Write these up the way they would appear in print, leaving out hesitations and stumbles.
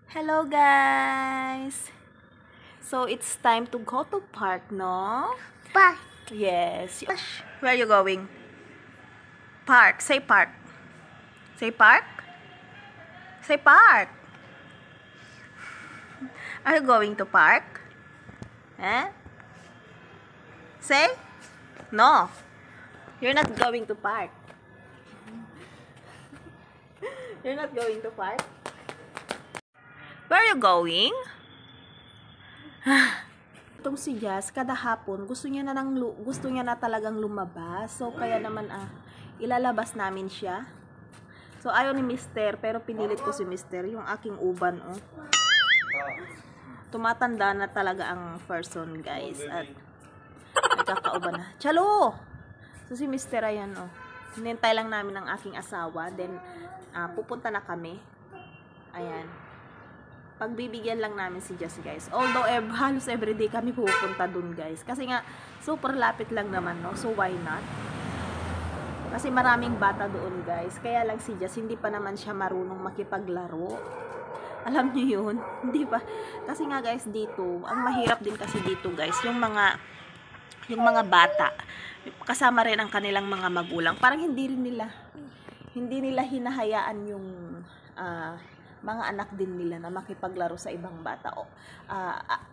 Hello guys! So it's time to go to park, no? Park. Yes. Where are you going? Park. Say park. Say park. Say park. Are you going to park? Eh? Say? No. You're not going to park. You're not going to park? Where are you going? Itong si Jazz, kada hapon, gusto niya na talagang lumabas. So, kaya naman, ilalabas namin siya. So, ayaw ni Mister, pero pinilit ko si Mister, yung aking uban, oh. Tumatanda na talaga ang person, guys. At, nagkakauban na. Chalo! So, si Mister, ayan, oh. Hinintay lang namin ang aking asawa. Then, pupunta na kami. Ayan. Pagbibigyan lang namin si Jess, guys. Although, halos everyday kami pupunta dun, guys. Kasi nga, super lapit lang naman, no? So, why not? Kasi maraming bata doon, guys. Kaya lang si Jess, hindi pa naman siya marunong makipaglaro. Alam niyo yun? Hindi pa. Kasi nga, guys, dito, ang mahirap din kasi dito, guys, yung mga bata, kasama rin ang kanilang mga magulang. Parang hindi nila hinahayaan yung, mga anak din nila na makipaglaro sa ibang bata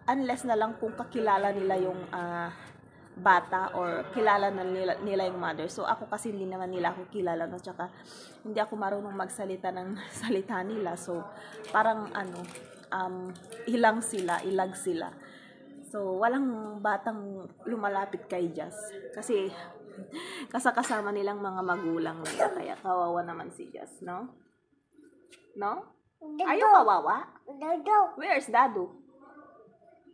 unless na lang kung kakilala nila yung bata or kilala na nila yung mother. So ako kasi hindi naman nila ako kilala, no? Tsaka hindi ako marunong magsalita ng salita nila. So parang ilag sila. So walang batang lumalapit kay Jazz kasi kasama nilang mga magulang nila, kaya kawawa naman si Jazz, no? No? Are you kawawa? Dado. Where's Dadu?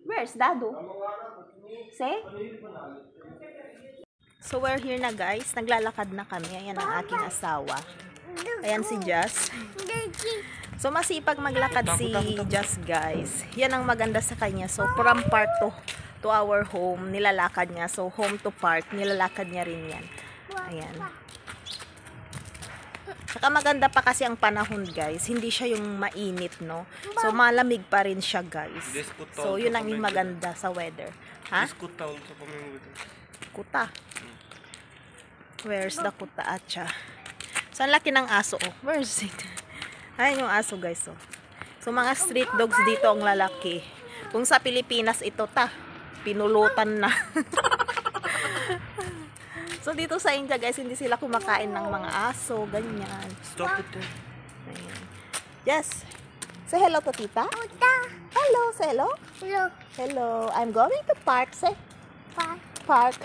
Where's Dadu? Say? So we're here na, guys. Naglalakad na kami. Ayan ang aking asawa. Ayan si Jazz. So masipag maglakad si Jazz, guys. Yan ang maganda sa kanya. So from park to our home, nilalakad niya. So home to park, nilalakad niya rin yan. Ayan. Saka maganda pa kasi ang panahon, guys. Hindi siya yung mainit, no? So, malamig pa rin siya, guys. So, yun ang maganda sa weather. Ha? Kuta. Where's the kuta, acha? So, ang laki ng aso, oh. Where's it? Ayan yung aso, guys, oh. So, mga street dogs dito ang lalaki. Kung sa Pilipinas, ito pinulutan na. So, dito sa India, guys, hindi sila kumakain ng mga aso, ganyan. Stop it. Ayan. Yes. Say hello to tita. Hello, say hello. Hello. Hello. I'm going to park. Say. Park.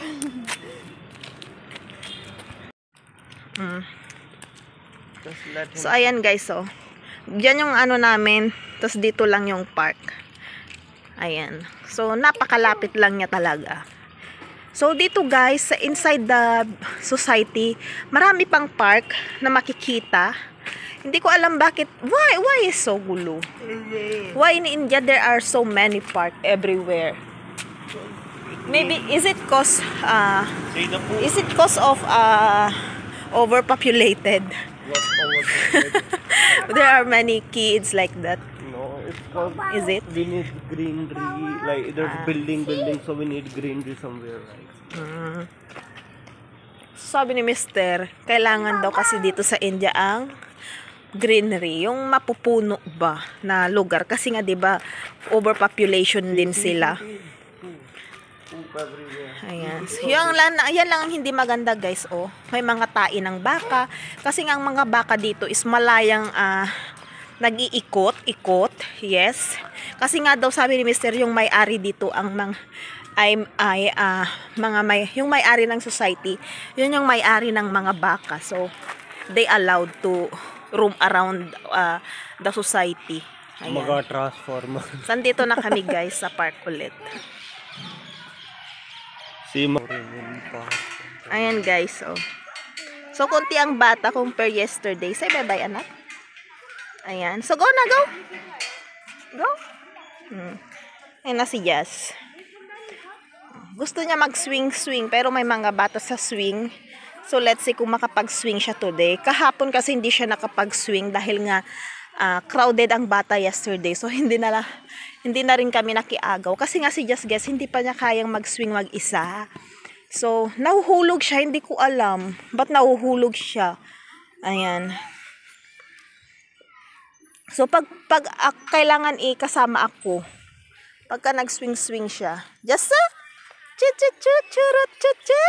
So, ayan, guys, oh. Diyan yung namin. Tapos, dito lang yung park. Ayan. So, napakalapit lang niya talaga. So, dito, guys, inside the society, marami pang park na makikita. Hindi ko alam bakit. Why is so gulo? Why in India there are so many park everywhere? Maybe, is it cause of overpopulated? There are many kids like that. No, it's called. Is it? We need greenery, like there's building, so we need greenery somewhere, right? Sabi ni Mister, kailangan daw kasi dito sa India ang greenery, yung mapupuno ba na lugar kasi nga 'di ba overpopulation din sila. Ayan. So, yan lang ang hindi maganda, guys, oh. May mga tain ng baka kasi nga ang mga baka dito is malayang nag-iikot, yes. Kasi nga daw sabi ni Mister, yung may-ari dito ang yung may-ari ng society, yun yung may-ari ng mga baka. So, they allowed to roam around the society. Ayan. Mga transformer. Sandito na kami, guys, sa park ulit. Ayan, guys, oh. So, kunti ang bata compare yesterday. Say bye-bye, anak. Ayan. So, go na, go. Go. Ayan na si Jazz. Gusto niya mag-swing, pero may mga bata sa swing. So, let's see kung makapag-swing siya today. Kahapon kasi hindi siya nakapag-swing dahil nga crowded ang bata yesterday. So, hindi na rin kami nakiagaw. Kasi nga si Just Guess, hindi pa niya kayang mag-swing mag-isa. So, nahuhulog siya. Hindi ko alam. Ba't nahuhulog siya? Ayan. So, pag kailangan kasama ako, pagka nag-swing-swing siya, Just chu-chu-chu-churut-chu-chu.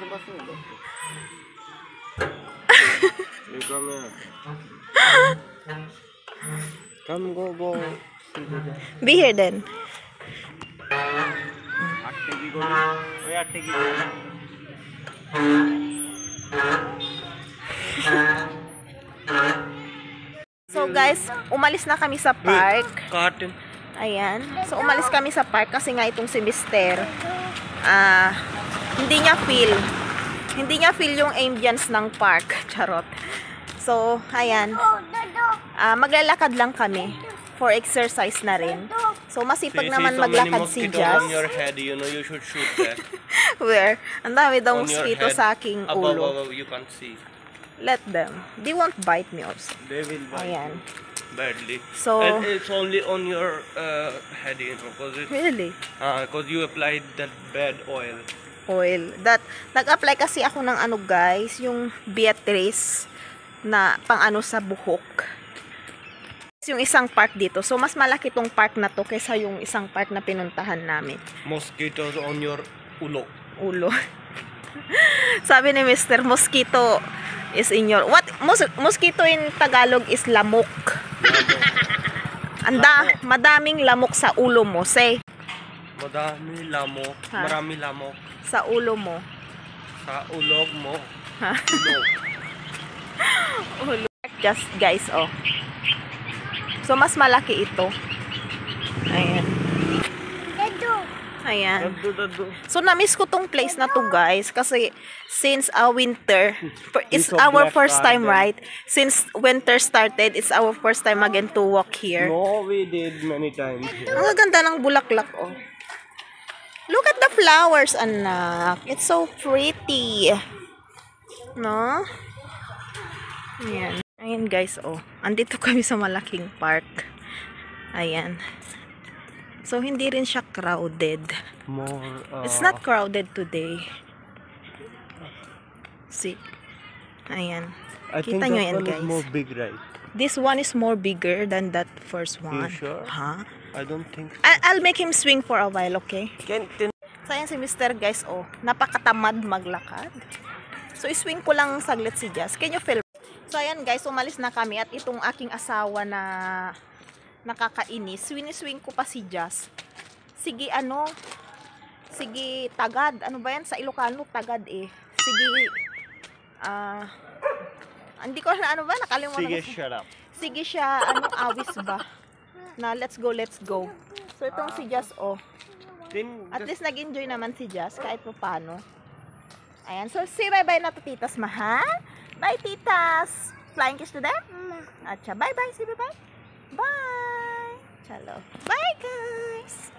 Baso. You come here. Come, go. Be here then. So guys, umalis na kami sa park. Carton. Ayan. So umalis kami sa park kasi nga itong si Mister, hindi niya feel yung ambience ng park. Charot. So, ayan. Maglalakad lang kami for exercise na rin. So, masipag naman maglakad si Jazz. On your head, you know, you should shoot that. Where? Ang dami daw On your mosquito head. sa aking ulo. Above, you can't see. Let them. They won't bite me also. They will bite Ayan. you badly. So, and it's only on your head, you know, really? because you applied that bad oil. Nag-apply kasi ako ng ano guys, yung Beatrice na pang ano sa buhok. Yung isang park dito. So, mas malaki tong park na to kaysa yung isang park na pinuntahan namin. Mosquitoes on your ulo. Sabi ni Mr. Mosquito is in your... What? Mosquito in Tagalog is lamok. Madaming lamok sa ulo mo. Say. Marami lamok. Sa ulo mo. Sa ulog mo. Ha? Ulo. Just guys, oh. So, mas malaki ito. Ayan. Ayan. So, na-miss ko tong place na to guys. Kasi, since winter, it's our first time, right? Since winter started, it's our first time again to walk here. No, we did many times. Ang ganda ng bulaklak, oh. Look at the flowers, anak. It's so pretty. No? Ayan. Ayan guys, oh. Andito kami sa malaking park. Ayan. So, hindi rin siya crowded. It's not crowded today. See? Ayan. Kita nyo yan, guys. More big, right? This one is more bigger than that first one. You sure? Huh? I don't think so. I'll make him swing for a while, okay? So, ayan si Mr. guys, oh. Napakatamad maglakad. So, iswing ko lang saglit si Jazz. Can you film? So, ayan guys, umalis na kami at itong aking asawa na nakakainis. Swing ko pa si Jazz. Sige, sige, tagad. Ano ba yan? Sa Ilocano, tagad eh. Sige, hindi ko na ano ba? Nakalimutan. Sige, shut up. Sige siya, awis ba? Na, let's go. So, itong si Jazz, oh. At least nag-enjoy naman si Jazz kahit pa paano. Ayan. So, say bye-bye na to, titas mahal. Bye, titas. Flying kiss to them? Acha, bye-bye. Say bye-bye. Bye. Chalo. Bye, guys.